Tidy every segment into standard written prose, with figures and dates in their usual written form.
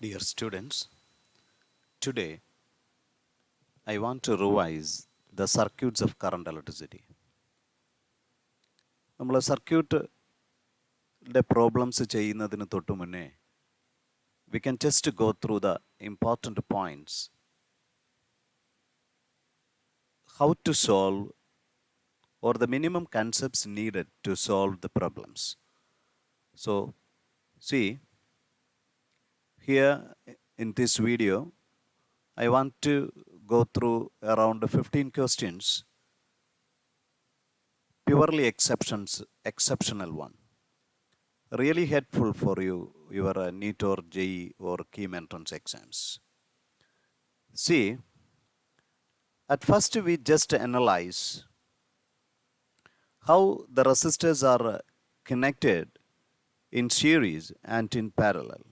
Dear students, today I want to revise the circuits of current electricity. നമ്മൾ സർക്യൂട്ടിൻ്റെ problems ചെയ്യുന്നതിന് തൊട്ട് മുന്നേ we can just go through the important points, how to solve or the minimum concepts needed to solve the problems. So, see, here in this video, I want to go through around 15 questions, purely exceptional one. Really helpful for you, your NEET or JEE or KEAM entrance exams. See, at first we just analyze how the resistors are connected in series and in parallel.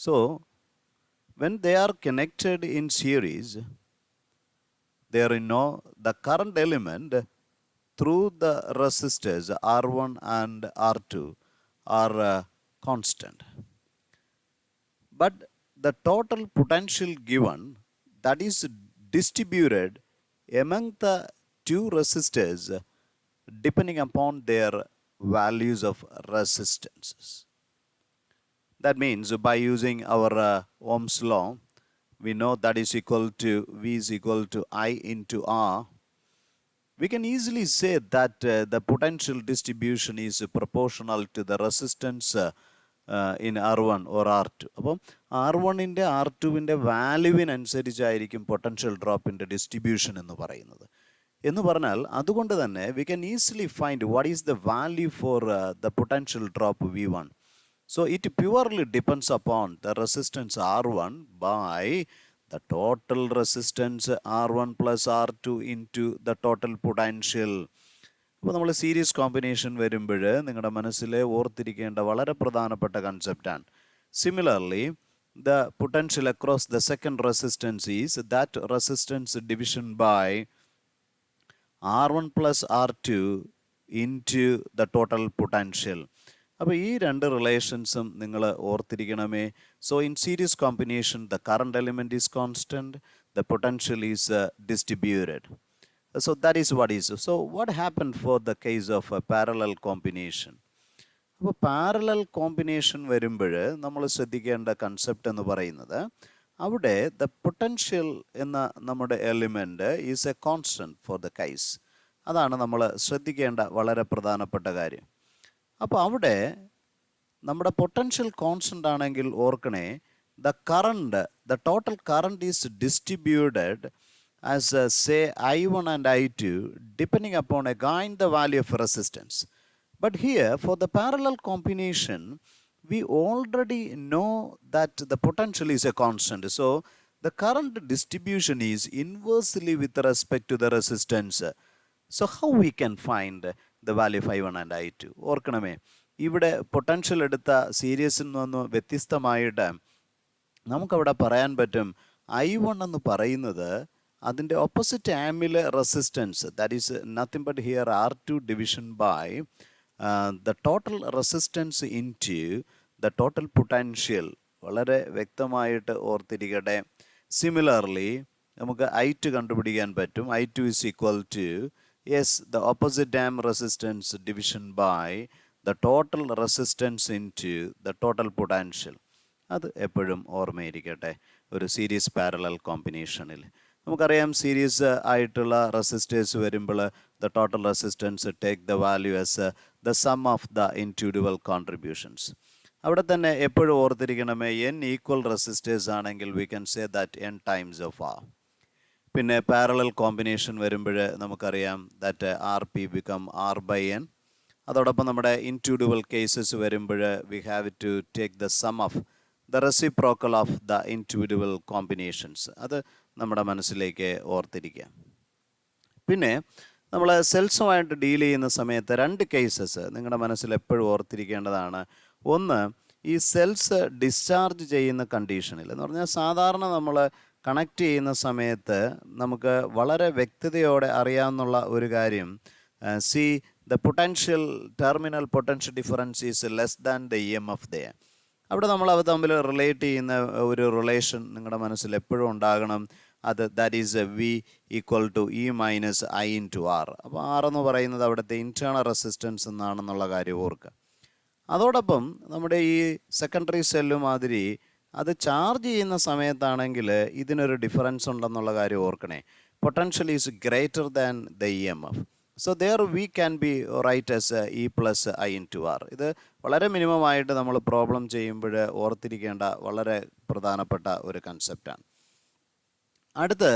So, when they are connected in series, there is no the current element through the resistors R1 and R2 are constant. But the total potential given, that is distributed among the two resistors depending upon their values of resistances. That means by using our Ohm's law, we know that is equal to V is equal to I into R. We can easily say that the potential distribution is proportional to the resistance in R1 or R2. അപ്പം R1-ൻ്റെ R2-ൻ്റെ വാല്യൂവിനനുസരിച്ചായിരിക്കും potential ഡ്രോപ്പിൻ്റെ distribution എന്ന് പറയുന്നത്. എന്ന് പറഞ്ഞാൽ അതുകൊണ്ട് തന്നെ we can easily find what is the value for the potential drop V1. So it purely depends upon the resistance R1 by the total resistance R1 plus R2 into the total potential. അപ്പോൾ നമ്മൾ series combination വരുമ്പോൾ നിങ്ങളുടെ മനസ്സിൽ ഓർത്തിരിക്കേണ്ട വളരെ പ്രധാനപ്പെട്ട കൺസെപ്റ്റാണ്. Similarly the potential across the second resistance is that resistance division by R1 plus R2 into the total potential. അപ്പോൾ ഈ രണ്ട് റിലേഷൻസും നിങ്ങൾ ഓർത്തിരിക്കണമേ. So in series combination the current element is constant, the potential is distributed. So that is what is. So what happened for the case of a parallel combination? അപ്പോൾ parallel combination വരുമ്പോൾ നമ്മൾ ശ്രദ്ധിക്കേണ്ട കൺസെപ്റ്റ് എന്ന് പറയുന്നത് അവിടെ the potential എന്ന നമ്മുടെ element is A constant for the case. അതാണ് നമ്മൾ ശ്രദ്ധിക്കേണ്ട വളരെ പ്രധാനപ്പെട്ട കാര്യം. അപ്പോൾ അവിടെ നമ്മുടെ പൊട്ടൻഷ്യൽ കോൺസ്റ്റൻ്റ് ആണെങ്കിൽ ഓർക്കണേ, the current, the total current is distributed as say I1 and I2 depending upon again the value of resistance. But here for the parallel combination we already know that the potential is a constant. So the current distribution is inversely with respect to the resistance. So how we can find the value of I1 and I2? ഓർക്കണമേ, ഇവിടെ potential എടുത്ത സീരീസിൽ നിന്ന് വ്യത്യസ്തമായിട്ട് നമുക്കവിടെ പറയാൻ പറ്റും I1 എന്ന് പറയുന്നത് അതിൻ്റെ ഓപ്പോസിറ്റ് ആമിലെ resistance, that is nothing but here R2 division by the total resistance into the total potential. വളരെ വ്യക്തമായിട്ട് ഓർത്തിരിക്കട്ടെ. സിമിലർലി നമുക്ക് I2 കണ്ടുപിടിക്കാൻ പറ്റും. I2 is equal to the opposite arm resistance division by the total resistance into the total potential. അത് എപ്പോഴും ഓർമ്മയിരിക്കട്ടെ ഒരു series parallel കോമ്പിനേഷനിൽ. നമുക്കറിയാം സീരീസ് ആയിട്ടുള്ള റെസിസ്റ്റേഴ്സ് വരുമ്പോൾ the total resistance take the value as the sum of the individual contributions. അവിടെ തന്നെ എപ്പോഴും ഓർത്തിരിക്കണമേ, n ഈക്വൽ റെസിസ്റ്റേഴ്സ് ആണെങ്കിൽ we can say that n times of R. പിന്നെ പാരലൽ കോമ്പിനേഷൻ വരുമ്പോൾ നമുക്കറിയാം ദാറ്റ് RP ബിക്കം R/n. അതോടൊപ്പം നമ്മുടെ ഇൻഡിവിജ്വൽ കേസസ് വരുമ്പോൾ we have to take the sum of the reciprocal of the individual combinations. അത് നമ്മുടെ മനസ്സിലേക്ക് ഓർത്തിരിക്കുക. പിന്നെ നമ്മൾ സെൽസുമായിട്ട് ഡീൽ ചെയ്യുന്ന സമയത്ത് രണ്ട് കേസസ് നിങ്ങളുടെ മനസ്സിൽ എപ്പോഴും ഓർത്തിരിക്കേണ്ടതാണ്. ഒന്ന്, ഈ സെൽസ് ഡിസ്ചാർജ് ചെയ്യുന്ന കണ്ടീഷനിൽ എന്ന് പറഞ്ഞാൽ സാധാരണ നമ്മൾ കണക്ട് ചെയ്യുന്ന സമയത്ത് നമുക്ക് വളരെ വ്യക്തതയോടെ അറിയാവുന്ന ഒരു കാര്യം, C the potential terminal potential difference is less than the EMF there. അവിടെ നമ്മൾ അവ തമ്മിൽ റിലേറ്റ് ചെയ്യുന്ന ഒരു റിലേഷൻ നിങ്ങളുടെ മനസ്സിൽ എപ്പോഴും ഉണ്ടാകണം. അത് that is V equal to E minus I into R. അപ്പോൾ ആർ എന്ന് പറയുന്നത് അവിടുത്തെ ഇൻറ്റേർണൽ റെസിസ്റ്റൻസ് എന്നാണെന്നുള്ള കാര്യം ഓർക്കുക. അതോടൊപ്പം നമ്മുടെ ഈ സെക്കൻഡറി സെല്ല് മാതിരി അത് ചാർജ് ചെയ്യുന്ന സമയത്താണെങ്കിൽ ഇതിനൊരു ഡിഫറൻസ് ഉണ്ടെന്നുള്ള കാര്യം ഓർക്കണേ. Potential is greater than the E M F. So there we can be write as E plus I into R. ഇത് വളരെ മിനിമമായിട്ട് നമ്മൾ പ്രോബ്ലം ചെയ്യുമ്പോൾ ഓർത്തിരിക്കേണ്ട വളരെ പ്രധാനപ്പെട്ട ഒരു കൺസെപ്റ്റാണ്. അടുത്ത്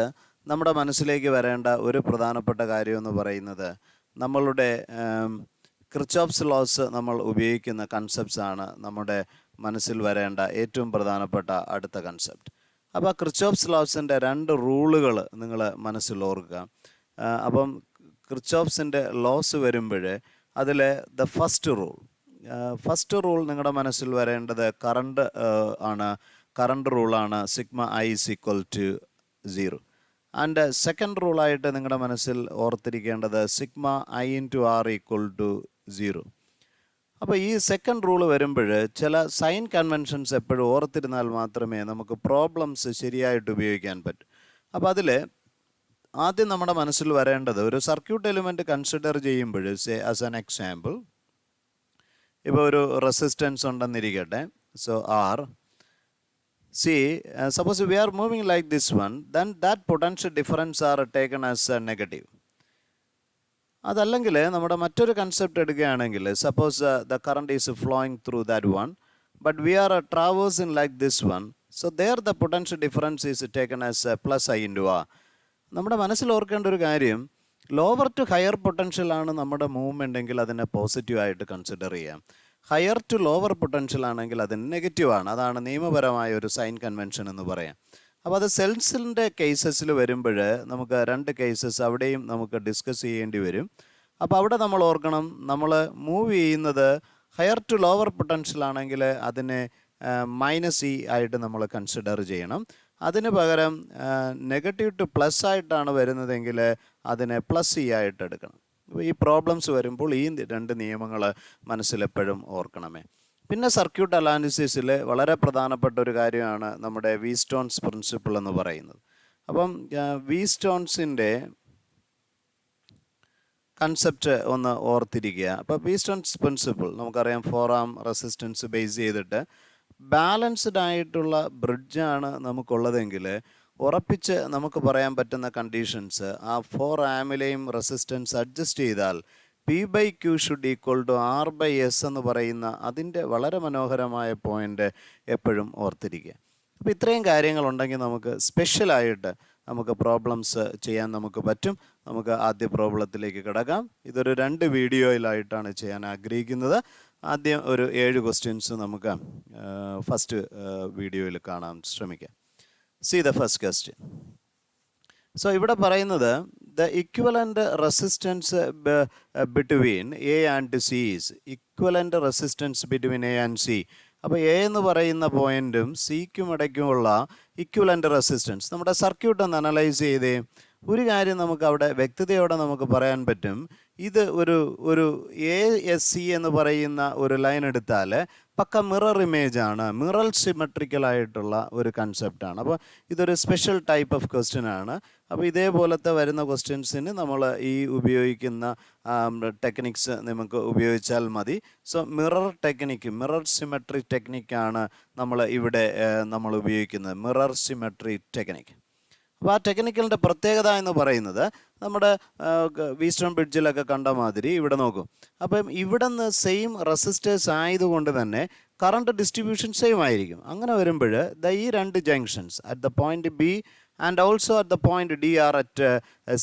നമ്മുടെ മനസ്സിലേക്ക് വരേണ്ട ഒരു പ്രധാനപ്പെട്ട കാര്യം എന്ന് പറയുന്നത് നമ്മളുടെ കിർച്ചോഫ്സ് ലോസ് നമ്മൾ ഉപയോഗിക്കുന്ന കൺസെപ്റ്റ്സ് ആണ് നമ്മുടെ മനസ്സിൽ വരേണ്ട ഏറ്റവും പ്രധാനപ്പെട്ട അടുത്ത കൺസെപ്റ്റ്. അപ്പോൾ കിർച്ചോഫ്സ് ലോസിൻ്റെ 2 റൂളുകൾ നിങ്ങൾ മനസ്സിൽ ഓർക്കുക. അപ്പം കിർച്ചോഫ്സിൻ്റെ ലോസ് വരുമ്പോൾ അതിൽ ദ ഫസ്റ്റ് റൂൾ നിങ്ങളുടെ മനസ്സിൽ വരേണ്ടത് കറണ്ട് റൂളാണ്. Sigma I is equal to 0. And second റൂളായിട്ട് നിങ്ങളുടെ മനസ്സിൽ ഓർത്തിരിക്കേണ്ടത് sigma I into R equal to 0. അപ്പോൾ ഈ സെക്കൻഡ് റൂൾ വരുമ്പോൾ ചില സൈൻ കൺവെൻഷൻസ് എപ്പോഴും ഓർത്തിരുന്നാൽ മാത്രമേ നമുക്ക് പ്രോബ്ലംസ് ശരിയായിട്ട് ഉപയോഗിക്കാൻ പറ്റൂ. അപ്പോൾ അതിൽ ആദ്യം നമ്മുടെ മനസ്സിൽ വരേണ്ടത് ഒരു സർക്യൂട്ട് എലിമെൻറ്റ് കൺസിഡർ ചെയ്യുമ്പോൾ ആസ് ആൻ എക്സാമ്പിൾ ഇപ്പോൾ ഒരു റെസിസ്റ്റൻസ് ഉണ്ടെന്നിരിക്കട്ടെ. So R suppose we are moving like this one, then that potential difference are taken as a negative. അതല്ലെങ്കിൽ നമ്മുടെ മറ്റൊരു കൺസെപ്റ്റ് എടുക്കുകയാണെങ്കിൽ suppose the current is flowing through that one, but we are traversing like this one. So there the potential difference is taken as plus I into R. നമ്മുടെ മനസ്സിൽ ഓർക്കേണ്ട ഒരു കാര്യം, lower to higher പൊട്ടൻഷ്യലാണ് നമ്മുടെ movement എങ്കിൽ അതിനെ പോസിറ്റീവായിട്ട് consider ചെയ്യാം. ഹയർ ടു ലോവർ പൊട്ടൻഷ്യൽ ആണെങ്കിൽ അത് നെഗറ്റീവാണ്. അതാണ് നിയമപരമായ ഒരു സൈൻ കൺവെൻഷൻ എന്ന് പറയാം. അപ്പോൾ അത് സെൽസിൻ്റെ കേസസിൽ വരുമ്പോൾ നമുക്ക് 2 കേസസ് അവിടെയും നമുക്ക് ഡിസ്കസ് ചെയ്യേണ്ടി വരും. അപ്പോൾ അവിടെ നമ്മൾ ഓർക്കണം, നമ്മൾ മൂവ് ചെയ്യുന്നത് ഹയർ ടു ലോവർ പൊട്ടൻഷ്യൽ ആണെങ്കിൽ അതിനെ മൈനസ് ഇ ആയിട്ട് നമ്മൾ കൺസിഡർ ചെയ്യണം. അതിന് പകരം നെഗറ്റീവ് ടു പ്ലസ് ആയിട്ടാണ് വരുന്നതെങ്കിൽ അതിനെ പ്ലസ് ഇ ആയിട്ട് എടുക്കണം. അപ്പോൾ ഈ പ്രോബ്ലംസ് വരുമ്പോൾ ഈ 2 നിയമങ്ങൾ മനസ്സിലെപ്പോഴും ഓർക്കണമേ. പിന്നെ സർക്യൂട്ട് അനാലിസിസിൽ വളരെ പ്രധാനപ്പെട്ട ഒരു കാര്യമാണ് നമ്മുടെ വീറ്റ്സ്റ്റോൺസ് പ്രിൻസിപ്പിൾ എന്ന് പറയുന്നത്. അപ്പം വീറ്റ്സ്റ്റോൺസിൻ്റെ കൺസെപ്റ്റ് ഒന്ന് ഓർത്തിരിക്കുക. അപ്പോൾ വീറ്റ്സ്റ്റോൺസ് പ്രിൻസിപ്പിൾ നമുക്കറിയാം, 4 ohm റെസിസ്റ്റൻസ് ബേസ് ചെയ്തിട്ട് ബാലൻസ്ഡ് ആയിട്ടുള്ള ബ്രിഡ്ജാണ് നമുക്കുള്ളതെങ്കിൽ ഉറപ്പിച്ച് നമുക്ക് പറയാൻ പറ്റുന്ന കണ്ടീഷൻസ് ആ 4 ആമിലെയും റെസിസ്റ്റൻസ് അഡ്ജസ്റ്റ് ചെയ്താൽ P/Q should equal to R/S എന്ന് പറയുന്ന അതിൻ്റെ വളരെ മനോഹരമായ പോയിൻ്റ് എപ്പോഴും ഓർത്തിരിക്കുക. അപ്പോൾ ഇത്രയും കാര്യങ്ങളുണ്ടെങ്കിൽ നമുക്ക് സ്പെഷ്യലായിട്ട് നമുക്ക് പ്രോബ്ലംസ് ചെയ്യാൻ നമുക്ക് പറ്റും. നമുക്ക് ആദ്യ പ്രോബ്ലത്തിലേക്ക് കിടക്കാം. ഇതൊരു 2 വീഡിയോയിലായിട്ടാണ് ചെയ്യാൻ ആഗ്രഹിക്കുന്നത്. ആദ്യം ഒരു 7 ക്വസ്റ്റ്യൻസ് നമുക്ക് ഫസ്റ്റ് വീഡിയോയിൽ കാണാൻ ശ്രമിക്കാം. See the first question. So ഇവിടെ പറയുന്നത് the equivalent resistance between A and C is equivalent resistance between A and C. അപ്പോൾ എ എന്ന് പറയുന്ന പോയിന്റും സിക്കും ഇടയ്ക്കുമുള്ള ഇക്വലൻ്റ് റെസിസ്റ്റൻസ് നമ്മുടെ സർക്യൂട്ട് ഒന്ന് അനലൈസ് ചെയ്തേ. ഒരു കാര്യം നമുക്ക് അവിടെ വ്യക്തതയോടെ നമുക്ക് പറയാൻ പറ്റും. ഇത് ഒരു ASC എന്ന് പറയുന്ന ഒരു ലൈൻ എടുത്താൽ പക്ക മിറർ ഇമേജ് ആണ്, മിറർ സിമെട്രിക്കൽ ആയിട്ടുള്ള ഒരു കൺസെപ്റ്റാണ്. അപ്പോൾ ഇതൊരു സ്പെഷ്യൽ ടൈപ്പ് ഓഫ് ക്വസ്റ്റ്യൻ ആണ്. അപ്പോൾ ഇതേപോലത്തെ വരുന്ന ക്വസ്റ്റ്യൻസിന് നമ്മൾ ഈ ഉപയോഗിക്കുന്ന ടെക്നിക്സ് നമുക്ക് ഉപയോഗിച്ചാൽ മതി. സോ മിറർ സിമെട്രി ടെക്നിക്കാണ് നമ്മൾ ഇവിടെ നമ്മൾ ഉപയോഗിക്കുന്നത്, മിറർ സിമെട്രി ടെക്നിക്ക്. അപ്പോൾ ആ ടെക്നിക്കലിൻ്റെ പ്രത്യേകത എന്ന് പറയുന്നത് നമ്മുടെ വീറ്റ്സ്റ്റോൺ ബ്രിഡ്ജിലൊക്കെ കണ്ട മാതിരി ഇവിടെ നോക്കും. അപ്പം ഇവിടെ നിന്ന് സെയിം റെസിസ്റ്റേഴ്സ് ആയതുകൊണ്ട് തന്നെ കറണ്ട് ഡിസ്ട്രിബ്യൂഷൻ സെയിം ആയിരിക്കും. അങ്ങനെ വരുമ്പോൾ ഈ 2 junctions at the point B and also at the point D are at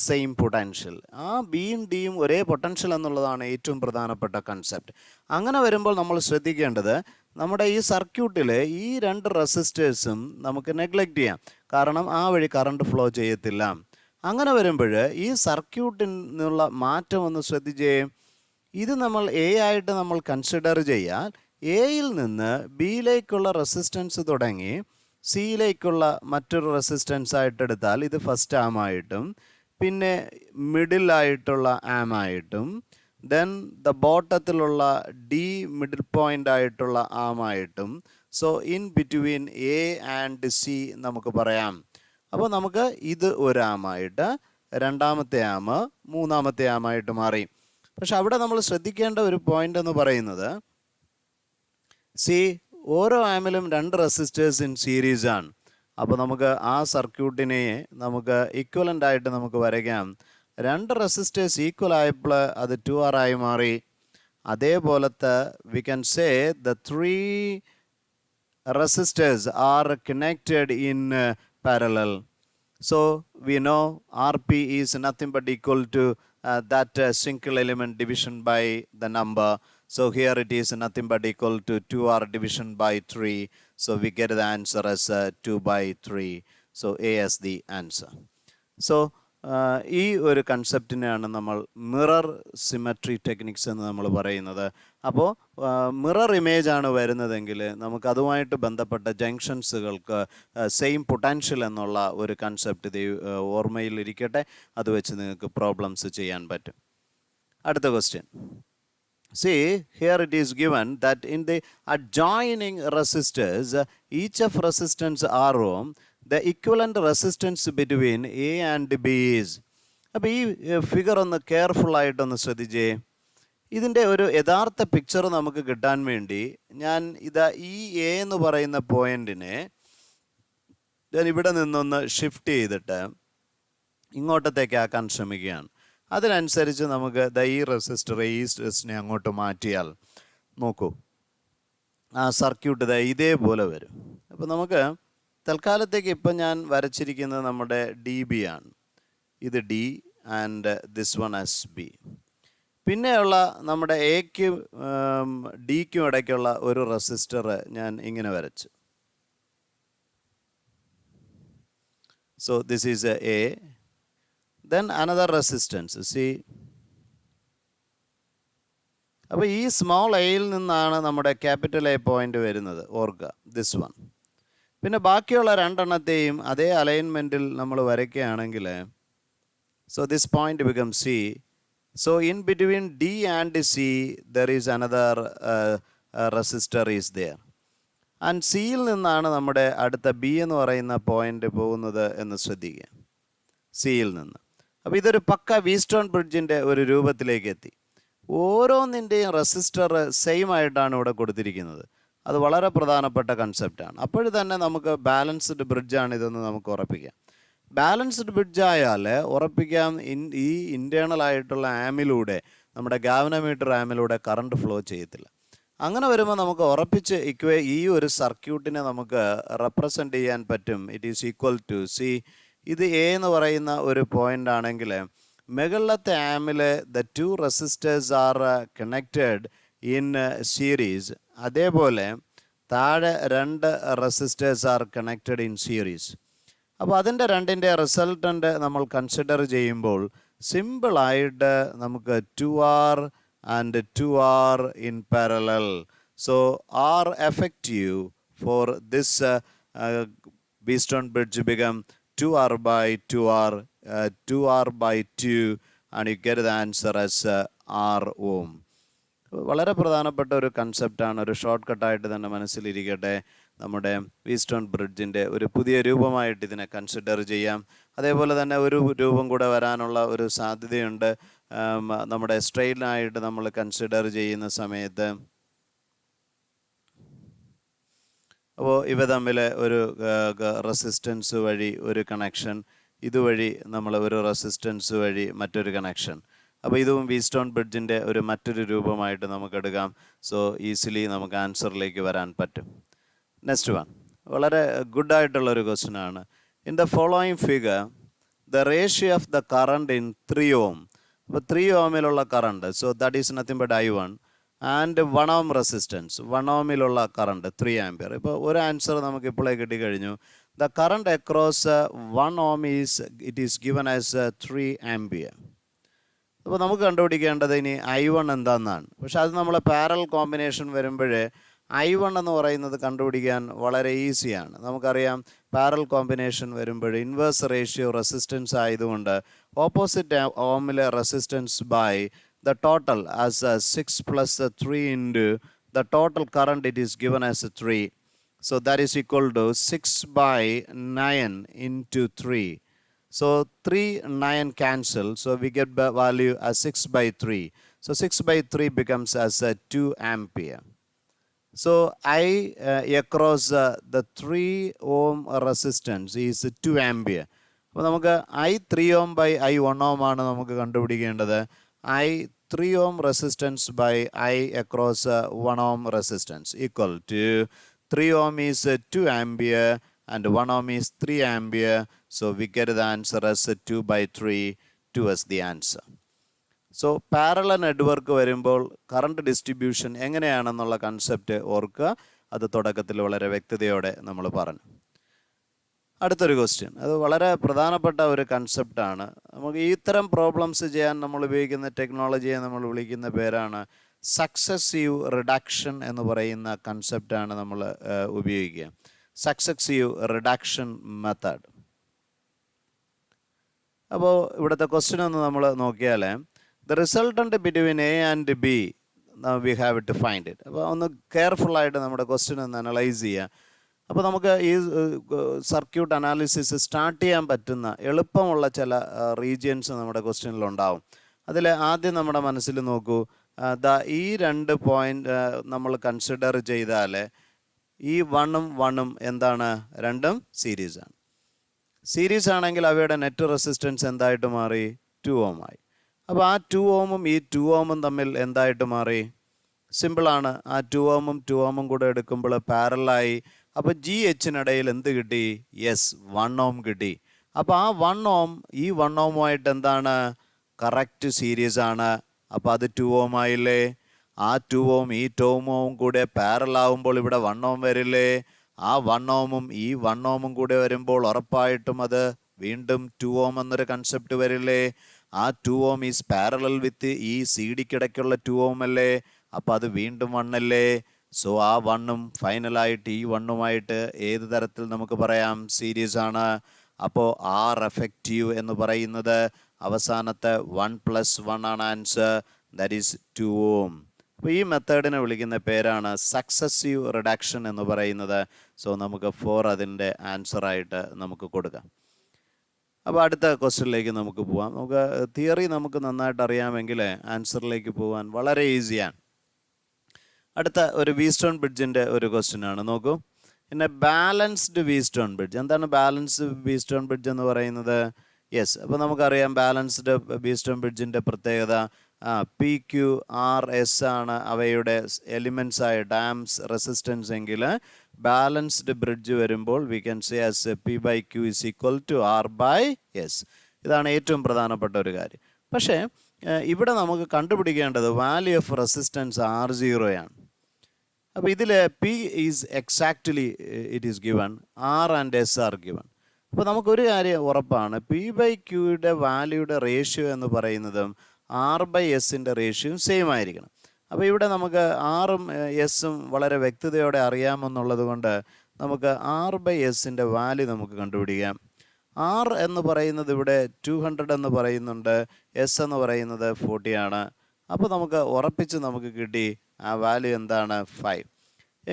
same potential. ആ ബിയും ഡിയും ഒരേ പൊട്ടൻഷ്യൽ എന്നുള്ളതാണ് ഏറ്റവും പ്രധാനപ്പെട്ട കൺസെപ്റ്റ്. അങ്ങനെ വരുമ്പോൾ നമ്മൾ ശ്രദ്ധിക്കേണ്ടത് നമ്മുടെ ഈ സർക്യൂട്ടിൽ ഈ 2 റെസിസ്റ്റേഴ്സും നമുക്ക് നെഗ്ലക്റ്റ് ചെയ്യാം, കാരണം ആ വഴി കറണ്ട് ഫ്ലോ ചെയ്യത്തില്ല. അങ്ങനെ വരുമ്പോൾ ഈ സർക്യൂട്ടിൽ നിന്നുള്ള മാറ്റം ഒന്ന് ശ്രദ്ധിച്ചേ. ഇത് നമ്മൾ എ ആയിട്ട് നമ്മൾ കൺസിഡർ ചെയ്യാൻ എയിൽ നിന്ന് ബിയിലേക്കുള്ള റെസിസ്റ്റൻസ് തുടങ്ങി സിയിലേക്കുള്ള മറ്റൊരു റെസിസ്റ്റൻസ് ആയിട്ട് എടുത്താൽ ഇത് ഫസ്റ്റ് ആമായിട്ടും പിന്നെ മിഡിലായിട്ടുള്ള ആമായിട്ടും ദെൻ ദ ബോട്ടത്തിലുള്ള ഡി മിഡിൽ പോയിൻ്റ് ആയിട്ടുള്ള ആമായിട്ടും, so in between A and C നമുക്ക് പറയാം. അപ്പോൾ നമുക്ക് ഇത് ഒരു ആമായിട്ട്, രണ്ടാമത്തെ ആമ മൂന്നാമത്തെ ആമായിട്ട് മാറി. പക്ഷെ അവിടെ നമ്മൾ ശ്രദ്ധിക്കേണ്ട ഒരു പോയിന്റ് എന്ന് പറയുന്നത്, സി ഓരോ ആമിലും 2 റെസിസ്റ്റേഴ്സ് ഇൻ സീരീസ് ആണ്. അപ്പോൾ നമുക്ക് ആ സർക്യൂട്ടിനെ നമുക്ക് ഇക്വലൻ്റ് ആയിട്ട് നമുക്ക് വരയ്ക്കാം. 2 റെസിസ്റ്റേഴ്സ് ഈക്വൽ ആയപ്പോൾ അത് 2R ആയി മാറി. അതേപോലത്തെ V can say the 3 resistors are connected in parallel. So we know RP is nothing but equal to that single element division by the number. So here it is nothing but equal to 2R division by 3. So we get the answer as 2 by 3. So A is the answer. So ഈ ഒരു കൺസെപ്റ്റിനെയാണ് നമ്മൾ mirror symmetry techniques എന്ന് നമ്മൾ പറയുന്നത്. അപ്പോൾ mirror image ആണ് വരുന്നതെങ്കിൽ നമുക്ക് അതുമായിട്ട് ബന്ധപ്പെട്ട ജംഗ്ഷൻസുകൾക്ക് സെയിം പൊട്ടൻഷ്യൽ എന്നുള്ള ഒരു കൺസെപ്റ്റ് ഇത് ഓർമ്മയിൽ ഇരിക്കട്ടെ. അത് വെച്ച് നിങ്ങൾക്ക് പ്രോബ്ലംസ് ചെയ്യാൻ പറ്റും. അടുത്ത question. See, here it is given that in the adjoining resistors, each of resistance R ohm, the equivalent resistance between A and B is. അപ്പോൾ ഈ ഫിഗർ ഒന്ന് കെയർഫുൾ ആയിട്ടൊന്ന് ശ്രദ്ധിച്ചേ. ഇതിൻ്റെ ഒരു യഥാർത്ഥ പിക്ചർ നമുക്ക് കിട്ടാൻ വേണ്ടി ഞാൻ ഇതാ ഈ എ എന്ന് പറയുന്ന പോയിന്റിനെ ഞാൻ ഇവിടെ നിന്നൊന്ന് ഷിഫ്റ്റ് ചെയ്തിട്ട് ഇങ്ങോട്ടത്തേക്ക് ആക്കാൻ ശ്രമിക്കുകയാണ്. അതിനനുസരിച്ച് നമുക്ക് ഈ റെസിസ്റ്റർ ഈ റെസിസ്റ്ററിനെ അങ്ങോട്ട് മാറ്റിയാൽ നോക്കൂ, ആ സർക്യൂട്ട് ഇതേപോലെ വരും. അപ്പോൾ നമുക്ക് തൽക്കാലത്തേക്ക് ഇപ്പം ഞാൻ വരച്ചിരിക്കുന്നത് നമ്മുടെ ഡി ബി ആണ്. ഇത് D and this one S B. പിന്നെയുള്ള നമ്മുടെ എക്കും ഡിക്കും ഇടയ്ക്കുള്ള ഒരു റെസിസ്റ്റർ ഞാൻ ഇങ്ങനെ വരച്ചു. So this is A, then another resistance. See, അപ്പോൾ ഈ സ്മോൾ എയിൽ നിന്നാണ് നമ്മുടെ ക്യാപിറ്റൽ എ പോയിന്റ് വരുന്നത്, ഓർക്കുക, ദിസ് വൺ. പിന്നെ ബാക്കിയുള്ള രണ്ടെണ്ണത്തെയും അതേ അലൈൻമെൻറ്റിൽ നമ്മൾ വരയ്ക്കുകയാണെങ്കിൽ, so this point become C. So in between D and C there is another resistor is there. And സിയിൽ നിന്നാണ് നമ്മുടെ അടുത്ത ബി എന്ന് പറയുന്ന പോയിന്റ് പോകുന്നത് എന്ന് ശ്രദ്ധിക്കുക, സിയിൽ നിന്ന്. അപ്പോൾ ഇതൊരു പക്ക വീസ്റ്റോൺ ബ്രിഡ്ജിൻ്റെ ഒരു രൂപത്തിലേക്ക് എത്തി. ഓരോന്നിൻ്റെയും റെസിസ്റ്റർ സെയിം ആയിട്ടാണ് ഇവിടെ കൊടുത്തിരിക്കുന്നത്. അത് വളരെ പ്രധാനപ്പെട്ട കൺസെപ്റ്റാണ്. അപ്പോഴും തന്നെ നമുക്ക് ബാലൻസ്ഡ് ബ്രിഡ്ജാണ് ഇതെന്ന് നമുക്ക് ഉറപ്പിക്കാം. ബാലൻസ്ഡ് ബ്രിഡ്ജായാൽ ഉറപ്പിക്കാം ഈ ഇൻറ്റേർണൽ ആയിട്ടുള്ള ആമിലൂടെ, നമ്മുടെ ഗാവനമീറ്റർ ആമിലൂടെ കറണ്ട് ഫ്ലോ ചെയ്യത്തില്ല. അങ്ങനെ വരുമ്പോൾ നമുക്ക് ഉറപ്പിച്ച് ഈ ഒരു സർക്യൂട്ടിനെ നമുക്ക് റെപ്രസെൻ്റ് ചെയ്യാൻ പറ്റും. It is equal to C. ഇത് എ എന്ന് പറയുന്ന ഒരു പോയിന്റ് ആണെങ്കിൽ മുകളിലത്തെ ആമിൽ the 2 resistors are connected in series. അതേപോലെ താഴെ 2 resistors are connected in series. അപ്പോൾ അതിൻ്റെ രണ്ടിൻ്റെ റിസൾട്ടൻ്റ് നമ്മൾ കൺസിഡർ ചെയ്യുമ്പോൾ സിമ്പിളായിട്ട് നമുക്ക് 2R and 2R in parallel. So R effective for this Wheatstone bridge become 2R by 2R, 2R by 2, and you get the answer as R ohm. വളരെ പ്രധാനപ്പെട്ട ഒരു കൺസെപ്റ്റാണ്. ഒരു ഷോർട്ട് കട്ടായിട്ട് തന്നെ മനസ്സിലിരിക്കട്ടെ. നമ്മുടെ വീസ്റ്റോൺ ബ്രിഡ്ജിൻ്റെ ഒരു പുതിയ രൂപമായിട്ട് ഇതിനെ കൺസിഡർ ചെയ്യാം. അതേപോലെ തന്നെ ഒരു രൂപം കൂടെ വരാനുള്ള ഒരു സാധ്യതയുണ്ട്. നമ്മുടെ സ്ട്രെയിനായിട്ട് നമ്മൾ കൺസിഡർ ചെയ്യുന്ന സമയത്ത്. അപ്പോൾ ഇവ തമ്മിൽ ഒരു റെസിസ്റ്റൻസ് വഴി ഒരു കണക്ഷൻ, ഇതുവഴി നമ്മൾ ഒരു റെസിസ്റ്റൻസ് വഴി മറ്റൊരു കണക്ഷൻ. അപ്പോൾ ഇതും വീസ്റ്റോൺ ബ്രിഡ്ജിൻ്റെ ഒരു മറ്റൊരു രൂപമായിട്ട് നമുക്ക് എടുക്കാം. സോ ഈസിലി നമുക്ക് ആൻസറിലേക്ക് വരാൻ പറ്റും. നെക്സ്റ്റ് വൺ വളരെ ഗുഡായിട്ടുള്ളൊരു ക്വസ്റ്റ്യൻ ആണ്. In the following figure the ratio of the current in 3 ohm. അപ്പോൾ 3 ohമിലുള്ള current, so that is nothing but I1 and 1 ohm resistance, 1 ohമിലുള്ള കറണ്ട് 3 ആംപിയർ. ഇപ്പോൾ ഒരു ആൻസർ നമുക്ക് ഇപ്പോഴേ കിട്ടിക്കഴിഞ്ഞു. The current across 1 ohm it is given as 3 ampere. അപ്പോൾ നമുക്ക് കണ്ടുപിടിക്കേണ്ടത് ഇനി I1 എന്താണെന്നാണ്. പക്ഷെ അത് നമ്മൾ പാരലൽ കോമ്പിനേഷൻ വരുമ്പോൾ I1 എന്ന് പറയുന്നത് കണ്ടുപിടിക്കാൻ വളരെ ഈസിയാണ്. നമുക്കറിയാം പാരലൽ കോമ്പിനേഷൻ വരുമ്പോൾ ഇൻവേഴ്സ് റേഷ്യോ റെസിസ്റ്റൻസ് ആയതുകൊണ്ട് ഓപ്പോസിറ്റ് ഓമിലെ resistance by the total as 6 plus 3 into the total current, it is given as 3. So that is equal to 6 by 9 into 3. So 3, 9 cancel. So we get the value as 6 by 3. So 6 by 3 becomes as 2 ampere. So I across the 3 ohm resistance is 2 ampere. അപ്പോൾ നമുക്ക് I 3 ohm by I 1 ohm ആണ് നമുക്ക് കണ്ടുപിടിക്കേണ്ടത്. I 3 ohm resistance by I across 1 ohm resistance equal to 3 ohm is 2 ampere and 1 ohm is 3 ampere. So we get the answer as 2 by 3. 2 as the answer. So parallel network വരുമ്പോൾ current distribution എങ്ങനെയാണെന്നുള്ള concept ഓർക്കുക. അത് തുടക്കത്തിൽ വളരെ വ്യക്തതയോടെ നമ്മൾ പറഞ്ഞു. അടുത്തൊരു question, അത് വളരെ പ്രധാനപ്പെട്ട ഒരു കൺസെപ്റ്റാണ്. നമുക്ക് ഇത്തരം പ്രോബ്ലംസ് ചെയ്യാൻ നമ്മൾ ഉപയോഗിക്കുന്ന ടെക്നോളജിയെ നമ്മൾ വിളിക്കുന്ന പേരാണ് സക്സസീവ് റിഡക്ഷൻ എന്ന് പറയുന്ന കൺസെപ്റ്റാണ് നമ്മൾ ഉപയോഗിക്കുക. Successive reduction method. അപ്പോൾ ഇവിടുത്തെ ക്വസ്റ്റ്യൻ ഒന്ന് നമ്മൾ നോക്കിയാൽ the resultant between A and B, now we have to find it. അപ്പോൾ ഒന്ന് കെയർഫുള്ളായിട്ട് നമ്മുടെ ക്വസ്റ്റ്യൻ ഒന്ന് അനലൈസ് ചെയ്യുക. അപ്പോൾ നമുക്ക് ഈ സർക്യൂട്ട് അനാലിസിസ് സ്റ്റാർട്ട് ചെയ്യാൻ പറ്റുന്ന എളുപ്പമുള്ള ചില റീജിയൻസ് നമ്മുടെ ക്വസ്റ്റ്യനിലുണ്ടാവും. അതിൽ ആദ്യം നമ്മുടെ മനസ്സിൽ നോക്കൂ, ഈ 2 പോയിൻ്റ് നമ്മൾ കൺസിഡർ ചെയ്താൽ ഈ 1 ഉം 1 ഉം എന്താണ്? രണ്ടും സീരീസാണ്. സീരീസ് ആണെങ്കിൽ അവയുടെ നെറ്റ് റെസിസ്റ്റൻസ് എന്തായിട്ട് മാറി? 2 ohm ആയി. അപ്പോൾ ആ 2 ohmഉം ഈ 2 ohmഉം തമ്മിൽ എന്തായിട്ട് മാറി? സിമ്പിളാണ്. ആ 2 ohmഉം 2 ohmഉം കൂടെ എടുക്കുമ്പോൾ പാരലായി. അപ്പോൾ GHനിടയിൽ എന്ത് കിട്ടി? യെസ്, 1 ohm കിട്ടി. അപ്പോൾ ആ 1 ohm ഈ 1 ohmുമായിട്ട് എന്താണ്? കറക്റ്റ് സീരീസ് ആണ്. അപ്പോൾ അത് 2 ohm ആയില്ലേ? ആ 2 ohm ഈ 2 ohmഉം കൂടെ പാരലാവുമ്പോൾ ഇവിടെ 1 ohm വരില്ലേ? ആ 1 ohmഉം ഈ 1 ohmഉം കൂടെ വരുമ്പോൾ ഉറപ്പായിട്ടും അത് വീണ്ടും 2 ohm എന്നൊരു കൺസെപ്റ്റ് വരില്ലേ? ആ 2 ohm ഈസ് പാരലൽ വിത്ത് ഈ CD-ക്കിടയ്ക്കുള്ള 2 ohm അല്ലേ? അപ്പോൾ അത് വീണ്ടും 1 അല്ലേ? സോ ആ 1ഉം ഫൈനലായിട്ട് ഈ 1ഉമായിട്ട് ഏത് തരത്തിൽ നമുക്ക് പറയാം? സീരീസ് ആണ്. അപ്പോൾ ആർ എഫക്റ്റീവ് എന്ന് പറയുന്നത് അവസാനത്തെ 1 + 1 ആണ് ആൻസർ. That is 2 ohm. അപ്പോൾ ഈ മെത്തേഡിനെ വിളിക്കുന്ന പേരാണ് സക്സസീവ് റിഡക്ഷൻ എന്ന് പറയുന്നത്. സോ നമുക്ക് 4 അതിൻ്റെ ആൻസറായിട്ട് നമുക്ക് കൊടുക്കാം. അപ്പോൾ അടുത്ത ക്വസ്റ്റ്യനിലേക്ക് നമുക്ക് പോവാം. നമുക്ക് തിയറി നമുക്ക് നന്നായിട്ട് അറിയാമെങ്കിൽ ആൻസറിലേക്ക് പോകാൻ വളരെ ഈസിയാണ്. അടുത്ത ഒരു വീസ്റ്റോൺ ബ്രിഡ്ജിൻ്റെ ഒരു ക്വസ്റ്റ്യൻ ആണ്. നോക്കൂ, പിന്നെ ബാലൻസ്ഡ് വീസ്റ്റോൺ ബ്രിഡ്ജ്. എന്താണ് ബാലൻസ്ഡ് വീസ്റ്റോൺ ബ്രിഡ്ജ് എന്ന് പറയുന്നത്? യെസ്, അപ്പോൾ നമുക്കറിയാം ബാലൻസ്ഡ് വീസ്റ്റോൺ ബ്രിഡ്ജിൻ്റെ പ്രത്യേകത PQRS ആണ് അവയുടെ എലിമെൻറ്റ്സ് ആയ ഡാംസ് റെസിസ്റ്റൻസ് എങ്കിൽ ബാലൻസ്ഡ് ബ്രിഡ്ജ് വരുമ്പോൾ V can say as P/Q is equal to R/S. ഇതാണ് ഏറ്റവും പ്രധാനപ്പെട്ട ഒരു കാര്യം. പക്ഷേ ഇവിടെ നമുക്ക് കണ്ടുപിടിക്കേണ്ടത് വാല്യൂ ഓഫ് റെസിസ്റ്റൻസ് R0 ആണ്. അപ്പോൾ ഇതിൽ P is exactly it is given, R and S are given. അപ്പോൾ നമുക്കൊരു കാര്യം ഉറപ്പാണ്, P/Qയുടെ വാല്യൂയുടെ റേഷ്യോ എന്ന് പറയുന്നതും R/Sൻ്റെ റേഷ്യോയും സെയിം ആയിരിക്കണം. അപ്പോൾ ഇവിടെ നമുക്ക് ആറും എസും വളരെ വ്യക്തതയോടെ അറിയാമെന്നുള്ളത് കൊണ്ട് നമുക്ക് R/Sൻ്റെ വാല്യൂ നമുക്ക് കണ്ടുപിടിക്കാം. R എന്ന് പറയുന്നത് ഇവിടെ 200 എന്ന് പറയുന്നുണ്ട്, S എന്ന് പറയുന്നത് 40 ആണ്. അപ്പോൾ നമുക്ക് ഉറപ്പിച്ച് നമുക്ക് കിട്ടി ആ വാല്യൂ എന്താണ്? 5.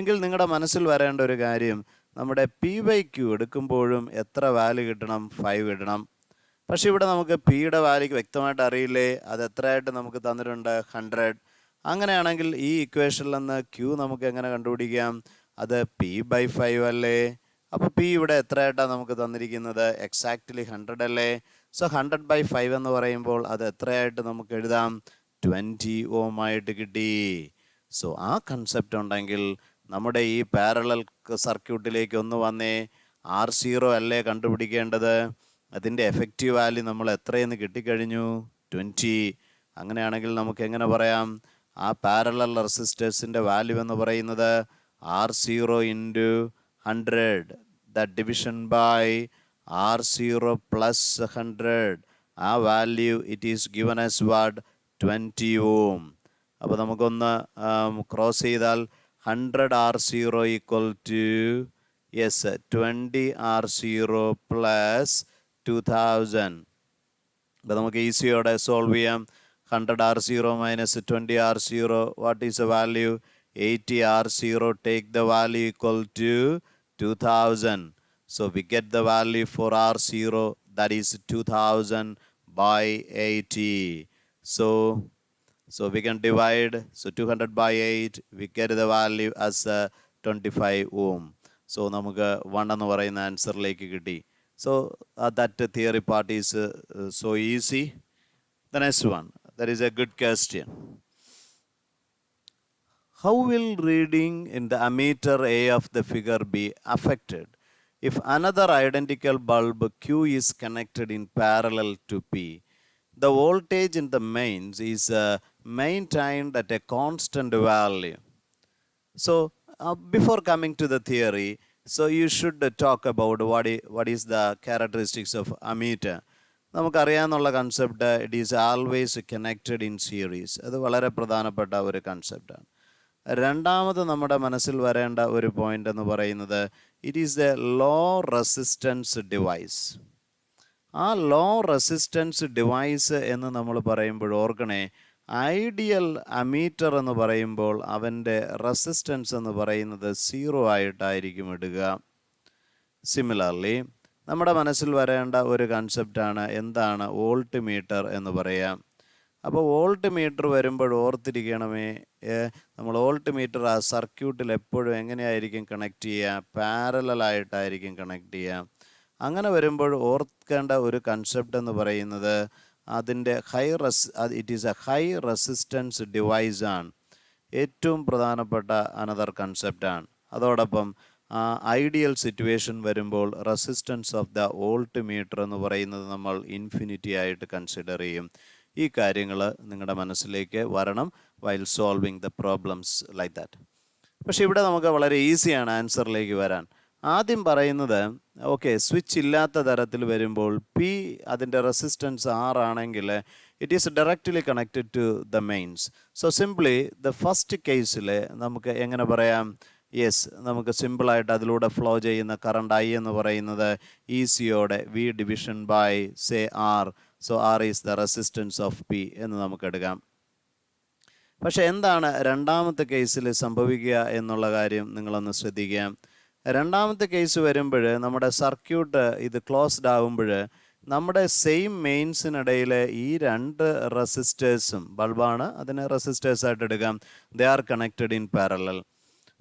എങ്കിൽ നിങ്ങളുടെ മനസ്സിൽ വരേണ്ട ഒരു കാര്യം, നമ്മുടെ P/Q എടുക്കുമ്പോഴും എത്ര വാല്യൂ കിട്ടണം? 5 കിട്ടണം. പക്ഷേ ഇവിടെ നമുക്ക് പിയുടെ വാല്യൂ വ്യക്തമായിട്ട് അറിയില്ലേ? അത് എത്രയായിട്ട് നമുക്ക് തന്നിട്ടുണ്ട്? 100. അങ്ങനെയാണെങ്കിൽ ഈ ഇക്വേഷനിൽ നിന്ന് Q നമുക്ക് എങ്ങനെ കണ്ടുപിടിക്കാം? അത് P/5 അല്ലേ? അപ്പോൾ P ഇവിടെ എത്രയായിട്ടാണ് നമുക്ക് തന്നിരിക്കുന്നത്? എക്സാക്ട്ലി 100 അല്ലേ? സോ 100/5 എന്ന് പറയുമ്പോൾ അത് എത്രയായിട്ട് നമുക്ക് എഴുതാം? 20 ohm ആയിട്ട് കിട്ടി. സോ ആ കൺസെപ്റ്റ് ഉണ്ടെങ്കിൽ നമ്മുടെ ഈ പാരലൽ സർക്യൂട്ടിലേക്ക് ഒന്ന് വന്നേ. R0 അല്ലേ കണ്ടുപിടിക്കേണ്ടത്? അതിൻ്റെ എഫക്റ്റീവ് വാല്യൂ നമ്മൾ എത്രയെന്ന് കിട്ടിക്കഴിഞ്ഞു? 20. അങ്ങനെയാണെങ്കിൽ നമുക്ക് എങ്ങനെ പറയാം? ആ പാരലൽ റെസിസ്റ്റേഴ്സിൻ്റെ വാല്യൂ എന്ന് പറയുന്നത് R0 × 100, the division by R0 + 100. ആ value it is given as what? 20 ohm. അപ്പോൾ നമുക്കൊന്ന് ക്രോസ് ചെയ്താൽ 100 R0 equal two yes 20 R0 + 2000. അപ്പോൾ നമുക്ക് ഈസിയോടെ സോൾവ് ചെയ്യാം. 100R0 minus 20R0, what is the value? 80R0, take the value equal to 2000. So we get the value for R0, that is 2000 by 80. So we can divide, so 200 by 8, we get the value as 25 ohm. So നമുക്ക് 1 എന്ന് പറയുന്ന ആൻസറിലേക്ക് കിട്ടി. So that theory part is so easy. The next one, that is a good question. How will reading in the ammeter A of the figure be affected if another identical bulb Q is connected in parallel to P? The voltage in the mains is maintained at a constant value. So before coming to the theory, so you should talk about what is the characteristics of ammeter. നമുക്കറിയാവുന്ന concept, it is always connected in series. അത് വളരെ പ്രധാനപ്പെട്ട ഒരു കൺസെപ്റ്റാണ്. രണ്ടാമത് നമ്മുടെ മനസ്സിൽ വരേണ്ട ഒരു പോയിന്റ് എന്ന് പറയുന്നത്, it is a low resistance device. ആ ലോ റെസിസ്റ്റൻസ് ഡിവൈസ് എന്ന് നമ്മൾ പറയുമ്പോൾ ഓർക്കണേ, ഐഡിയൽ അമീറ്റർ എന്ന് പറയുമ്പോൾ അവൻ്റെ റെസിസ്റ്റൻസ് എന്ന് പറയുന്നത് 0 ആയിട്ടായിരിക്കും ഇടുക. സിമിലർലി നമ്മുടെ മനസ്സിൽ വരേണ്ട ഒരു കൺസെപ്റ്റാണ് എന്താണ് വോൾട്ട് മീറ്റർ എന്ന് പറയാം. അപ്പോൾ വോൾട്ട് മീറ്റർ വരുമ്പോൾ ഓർത്തിരിക്കണമേ, നമ്മൾ വോൾട്ട് മീറ്റർ ആ സർക്യൂട്ടിൽ എപ്പോഴും എങ്ങനെയായിരിക്കും കണക്ട് ചെയ്യുക? പാരലലായിട്ടായിരിക്കും കണക്ട് ചെയ്യുക. അങ്ങനെ വരുമ്പോൾ ഓർക്കേണ്ട ഒരു കൺസെപ്റ്റ് എന്ന് പറയുന്നത് അതിൻ്റെ it is A high resistance device ആണ്. ഏറ്റവും പ്രധാനപ്പെട്ട അനദർ കൺസെപ്റ്റാണ്. അതോടൊപ്പം ഐഡിയൽ സിറ്റുവേഷൻ വരുമ്പോൾ resistance of the volt meter എന്ന് പറയുന്നത് നമ്മൾ ഇൻഫിനിറ്റി ആയിട്ട് കൺസിഡർ ചെയ്യും. ഈ കാര്യങ്ങൾ നിങ്ങളുടെ മനസ്സിലേക്ക് വരണം while solving the problems like that. പക്ഷെ ഇവിടെ നമുക്ക് വളരെ ഈസിയാണ് ആൻസറിലേക്ക് വരാൻ. ആദ്യം പറയുന്നത്, ഓക്കെ, സ്വിച്ച് ഇല്ലാത്ത തരത്തിൽ വരുമ്പോൾ പി അതിൻ്റെ റെസിസ്റ്റൻസ് R ആണെങ്കിൽ it is directly connected to the mains. So simply the first കേസിൽ നമുക്ക് എങ്ങനെ പറയാം? യെസ്, നമുക്ക് സിമ്പിളായിട്ട് അതിലൂടെ ഫ്ലോ ചെയ്യുന്ന കറണ്ട് I എന്ന് പറയുന്നത് ഈസിയോടെ V division by say R. So R is the resistance of P എന്ന് നമുക്കെടുക്കാം. പക്ഷെ എന്താണ് രണ്ടാമത്തെ കേസിൽ സംഭവിക്കുക എന്നുള്ള കാര്യം നിങ്ങളൊന്ന് ശ്രദ്ധിക്കുക. രണ്ടാമത്തെ കേസ് വരുമ്പോൾ നമ്മുടെ സർക്യൂട്ട് ഇത് ക്ലോസ്ഡ് ആകുമ്പോൾ നമ്മുടെ സെയിം മെയിൻസിനിടയിൽ ഈ രണ്ട് റെസിസ്റ്റേഴ്സും, ബൾബാണ്, അതിനെ റെസിസ്റ്റേഴ്സായിട്ട് എടുക്കാം, they are connected in parallel.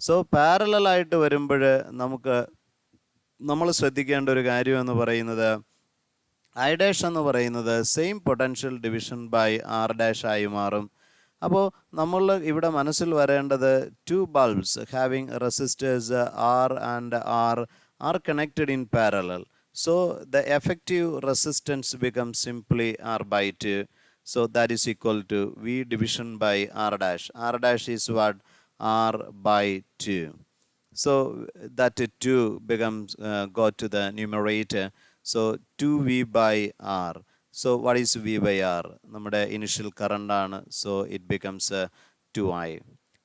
So പാരലലായിട്ട് വരുമ്പോൾ നമ്മൾ ശ്രദ്ധിക്കേണ്ട ഒരു കാര്യം എന്ന് പറയുന്നത്, I dash എന്ന് പറയുന്നത് same potential division by R dash ആയി മാറും. അപ്പോൾ നമ്മൾ ഇവിടെ മനസ്സിൽ വരേണ്ടത്, two bulbs having resistors R and R are connected in parallel. So the effective resistance becomes simply R by 2. So that is equal to V division by R dash. R dash is what? R by 2. So that 2 becomes go to the numerator. So 2V by R. So what is V by R? നമ്മുടെ initial current ആണ്. So it becomes 2I.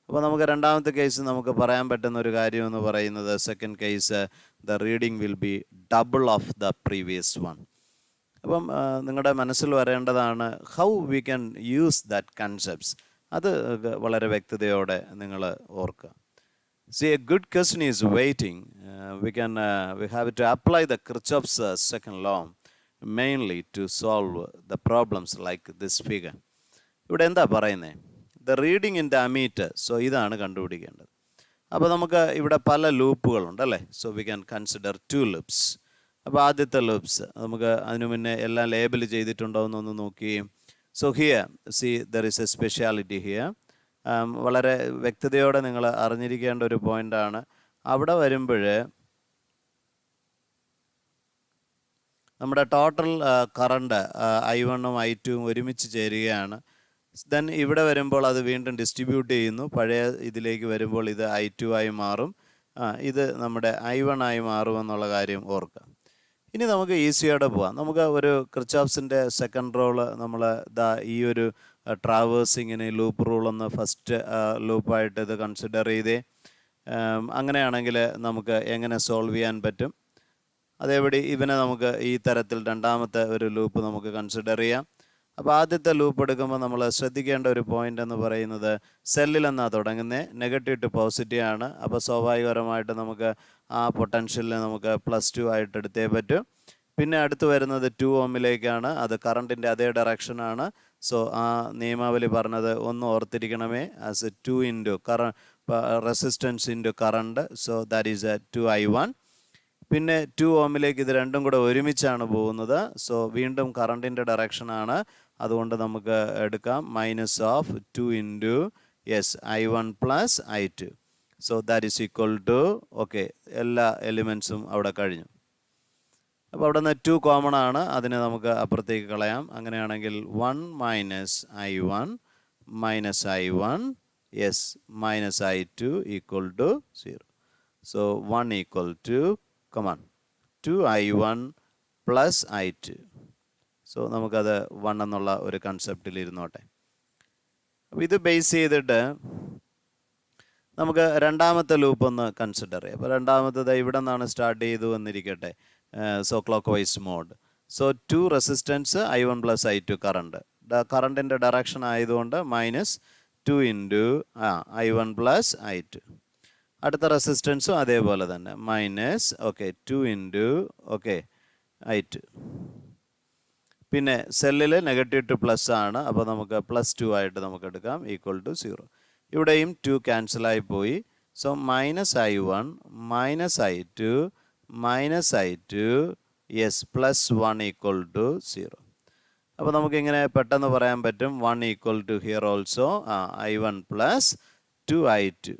അപ്പോൾ നമുക്ക് രണ്ടാമത്തെ case നമുക്ക് പറയാൻ പറ്റുന്ന ഒരു കാര്യം എന്ന് പറയുന്നത്, second case, the reading will be double of the previous one. അപ്പം നിങ്ങളുടെ മനസ്സിൽ വരേണ്ടതാണ് how we can use that concepts. അത് വളരെ വ്യക്തതയോടെ നിങ്ങൾ ഓർക്കുക. See, a good question is waiting. We have to apply the Kirchhoff's second law mainly to solve the problems like this figure. ഇവിടെ എന്താ പറയുന്നത്? The reading in the ammeter. So ഇതാണ് കണ്ടുപിടിക്കേണ്ടത്. അപ്പോൾ നമുക്ക് ഇവിടെ പല ലൂപ്പുകളുണ്ട് അല്ലേ? So we can consider 2 loops. അപ്പോൾ ആദ്യത്തെ ലൂപ്സ് നമുക്ക് അതിനു മുന്നേ എല്ലാം ലേബൽ ചെയ്തിട്ടുണ്ടോ എന്നൊന്ന് നോക്കി. So here, see, there is a speciality here. വളരെ വ്യക്തതയോടെ നിങ്ങൾ അറിഞ്ഞിരിക്കേണ്ട ഒരു പോയിൻ്റാണ്. അവിടെ വരുമ്പോൾ നമ്മുടെ ടോട്ടൽ കറണ്ട് I1ഉം I2ഉം ഒരുമിച്ച് ചേരുകയാണ്. ദെൻ ഇവിടെ വരുമ്പോൾ അത് വീണ്ടും ഡിസ്ട്രിബ്യൂട്ട് ചെയ്യുന്നു. പഴയ ഇതിലേക്ക് വരുമ്പോൾ ഇത് I2 ആയി മാറും, ഇത് നമ്മുടെ I1 ആയി മാറുമെന്നുള്ള കാര്യം ഓർക്കുക. ഇനി നമുക്ക് ഈസിയോടെ പോവാം. നമുക്ക് ഒരു കിർച്ചോഫ്സിൻ്റെ സെക്കൻഡ് റൂള് നമ്മൾ ഈ ഒരു ട്രാവേഴ്സിങ്ങിന് ലൂപ്പ് റൂളൊന്ന് ഫസ്റ്റ് ലൂപ്പായിട്ട് ഇത് കൺസിഡർ ചെയ്തേ. അങ്ങനെയാണെങ്കിൽ നമുക്ക് എങ്ങനെ സോൾവ് ചെയ്യാൻ പറ്റും? അതേപടി ഇവനെ നമുക്ക് ഈ തരത്തിൽ രണ്ടാമത്തെ ഒരു ലൂപ്പ് നമുക്ക് കൺസിഡർ ചെയ്യാം. അപ്പോൾ ആദ്യത്തെ ലൂപ്പ് എടുക്കുമ്പോൾ നമ്മൾ ശ്രദ്ധിക്കേണ്ട ഒരു പോയിന്റ് എന്ന് പറയുന്നത് സെല്ലിലെന്നാണ് തുടങ്ങുന്നത്, നെഗറ്റീവ് ടു പോസിറ്റീവ് ആണ്. അപ്പോൾ സ്വാഭാവികപരമായിട്ട് നമുക്ക് ആ പൊട്ടൻഷ്യലിനെ നമുക്ക് +2 ആയിട്ട് എടുത്തേ പറ്റും. പിന്നെ അടുത്ത് വരുന്നത് 2 ഓമിലേക്കാണ്, അത് കറണ്ടിൻ്റെ അതേ ഡയറക്ഷനാണ്. സോ ആ നിയമാവലി പറഞ്ഞത് ഒന്ന് ഓർത്തിരിക്കണമേ, as 2 into resistance into current, so that is 2I1. പിന്നെ 2 ഓമിലേക്ക് ഇത് രണ്ടും കൂടെ ഒരുമിച്ചാണ് പോകുന്നത്. സോ വീണ്ടും കറണ്ടിൻ്റെ ഡയറക്ഷനാണ്, അതുകൊണ്ട് നമുക്ക് എടുക്കാം -2 into I1 + I2. So that is equal to okay, എല്ലാ എലിമെൻസും അവിടെ കഴിഞ്ഞു. അപ്പോൾ അവിടെ നിന്ന് 2 കോമൺ ആണ്, അതിനെ നമുക്ക് അപ്പുറത്തേക്ക് കളയാം. അങ്ങനെയാണെങ്കിൽ 1 - I1 - I1 -I2 equal to 0. So 1 equal to 2I1 + I2. സോ നമുക്കത് 1 എന്നുള്ള ഒരു കൺസെപ്റ്റിൽ ഇരുന്നോട്ടെ. അപ്പോൾ ഇത് ബേസ് ചെയ്തിട്ട് നമുക്ക് രണ്ടാമത്തെ ലൂപ്പ് ഒന്ന് കൺസിഡർ ചെയ്യാം. അപ്പോൾ രണ്ടാമത്തത് ഇവിടെ നിന്നാണ് സ്റ്റാർട്ട് ചെയ്തു എന്നിരിക്കട്ടെ. So clockwise mode. So 2 resistance I1 + I2 current, കറണ്ടിൻ്റെ ഡയറക്ഷൻ ആയതുകൊണ്ട് -2 ഇൻറ്റു I1 + I2. അടുത്ത റെസിസ്റ്റൻസും അതേപോലെ തന്നെ -2 ഇൻറ്റു I2. പിന്നെ സെല്ലിൽ നെഗറ്റീവ് ടു പ്ലസ് ആണ്, അപ്പോൾ നമുക്ക് +2 ആയിട്ട് നമുക്ക് എടുക്കാം, ഈക്വൽ ടു 0. ഇവിടെയും 2 ക്യാൻസലായി പോയി. So -I1 -I2 -I2 +1 equal to 0. അപ്പോൾ നമുക്കിങ്ങനെ പെട്ടെന്ന് പറയാൻ പറ്റും 1 equal to here also I1 + 2I2.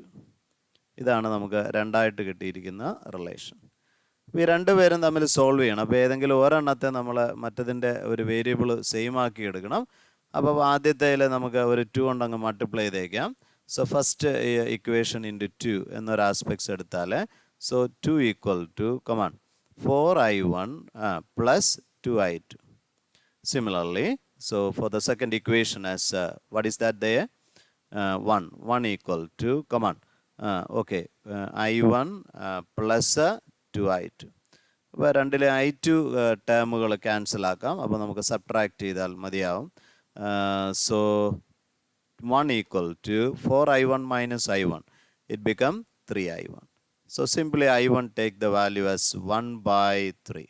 ഇതാണ് നമുക്ക് രണ്ടായിട്ട് കിട്ടിയിരിക്കുന്ന റിലേഷൻ. അപ്പോൾ ഈ രണ്ടുപേരും തമ്മിൽ സോൾവ് ചെയ്യണം. അപ്പോൾ ഏതെങ്കിലും ഒരെണ്ണത്തെ നമ്മൾ മറ്റതിൻ്റെ ഒരു വേരിയബിൾ സെയിം ആക്കി എടുക്കണം. അപ്പോൾ ആദ്യത്തേൽ നമുക്ക് ഒരു 2 കൊണ്ടങ്ങ് മൾട്ടിപ്ലൈ ചെയ്തേക്കാം. സോ ഫസ്റ്റ് ഇക്വേഷൻ ഇൻറ്റു 2 എന്നൊരു ആസ്പെക്ട്സ് എടുത്താൽ, so 2 equal to 4I1 + 2I2. Similarly, so for the second equation as what is that there? 1 equal to I1 + 2I2. അപ്പോൾ രണ്ടിലെ I2 ടേമുകൾ ക്യാൻസൽ ആക്കാം. അപ്പോൾ നമുക്ക് സബ്ട്രാക്ട് ചെയ്താൽ മതിയാവും. So 1 equal to 4I1 - I1. It become 3I1. So simply I1 take the value as 1/3.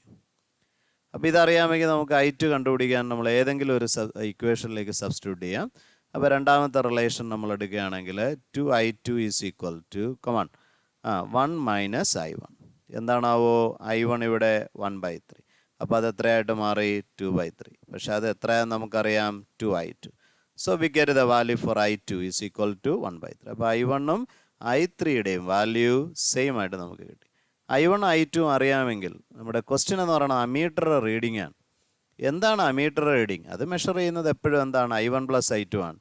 അപ്പോൾ ഇതറിയാമെങ്കിൽ നമുക്ക് I2 കണ്ടുപിടിക്കാൻ നമ്മൾ ഏതെങ്കിലും ഒരു ഇക്വേഷനിലേക്ക് സബ്സ്റ്റിറ്റ്യൂട്ട് ചെയ്യാം. അപ്പോൾ രണ്ടാമത്തെ റിലേഷൻ നമ്മൾ എടുക്കുകയാണെങ്കിൽ 2I2 is equal to 1 - I1. എന്താണാവോ I1 ഇവിടെ 1/3. അപ്പോൾ അത് എത്രയായിട്ട് മാറി? 2/3. പക്ഷേ അത് എത്രയാണെന്ന് നമുക്കറിയാം, 2I2. So we get the value for I2 is equal to 1/3. അപ്പോൾ I1ഉം I3യുടെയും വാല്യൂ സെയിം ആയിട്ട് നമുക്ക് കിട്ടി. I1 I2 അറിയാമെങ്കിൽ നമ്മുടെ ക്വസ്റ്റ്യൻ എന്ന് പറയുന്നത് അമീറ്റർ റീഡിംഗ് ആണ്. എന്താണ് അമീറ്റർ റീഡിംഗ്? അത് മെഷർ ചെയ്യുന്നത് എപ്പോഴും എന്താണ്? I1 + I2 ആണ്.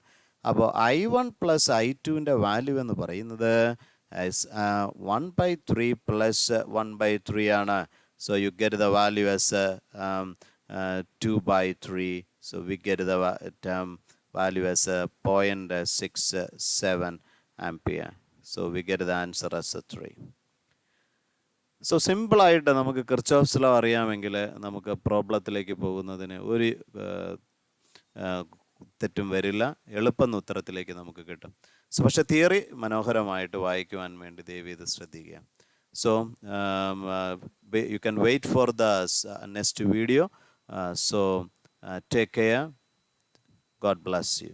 അപ്പോൾ I1 + I2ൻ്റെ വാല്യൂ എന്ന് പറയുന്നത് 1/3 + 1/3 ആണ്. So you get the value as 2/3. So we get the value as 0.67 ampere. So we get the answer as 3. So സിമ്പിളായിട്ട് നമുക്ക് കിർച്ചോഫ്സ് ലോ അറിയാമെങ്കിൽ നമുക്ക് പ്രോബ്ലത്തിലേക്ക് പോകുന്നതിന് ഒരു തെറ്റും വരില്ല, എളുപ്പം ഉത്തരത്തിലേക്ക് നമുക്ക് കിട്ടും. സോ പക്ഷേ തിയറി മനോഹരമായിട്ട് വായിക്കുവാൻ വേണ്ടി ദയവ് ഇത് ശ്രദ്ധിക്കുക. So you can wait for the next video. So take care. God bless you.